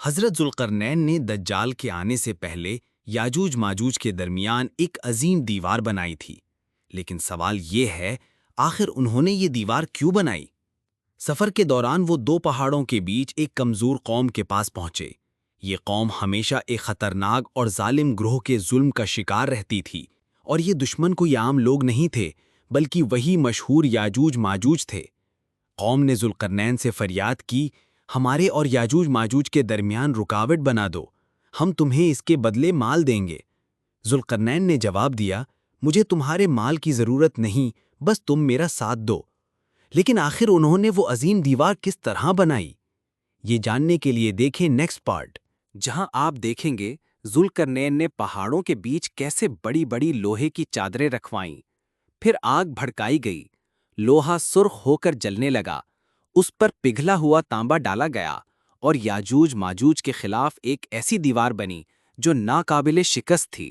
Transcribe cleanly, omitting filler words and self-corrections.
حضرت ذوالقرنین نے دجال کے آنے سے پہلے یاجوج ماجوج کے درمیان ایک عظیم دیوار بنائی تھی، لیکن سوال یہ ہے آخر انہوں نے یہ دیوار کیوں بنائی؟ سفر کے دوران وہ دو پہاڑوں کے بیچ ایک کمزور قوم کے پاس پہنچے۔ یہ قوم ہمیشہ ایک خطرناک اور ظالم گروہ کے ظلم کا شکار رہتی تھی، اور یہ دشمن کوئی عام لوگ نہیں تھے بلکہ وہی مشہور یاجوج ماجوج تھے۔ قوم نے ذوالقرنین سے فریاد کی، ہمارے اور یاجوج ماجوج کے درمیان رکاوٹ بنا دو، ہم تمہیں اس کے بدلے مال دیں گے۔ ذوالقرنین نے جواب دیا، مجھے تمہارے مال کی ضرورت نہیں، بس تم میرا ساتھ دو۔ لیکن آخر انہوں نے وہ عظیم دیوار کس طرح بنائی؟ یہ جاننے کے لیے دیکھیں نیکسٹ پارٹ، جہاں آپ دیکھیں گے ذوالقرنین نے پہاڑوں کے بیچ کیسے بڑی بڑی لوہے کی چادریں رکھوائیں، پھر آگ بھڑکائی گئی، لوہا سرخ ہو کر جلنے لگا، اس پر پگھلا ہوا تانبا ڈالا گیا، اور یاجوج ماجوج کے خلاف ایک ایسی دیوار بنی جو ناقابل شکست تھی۔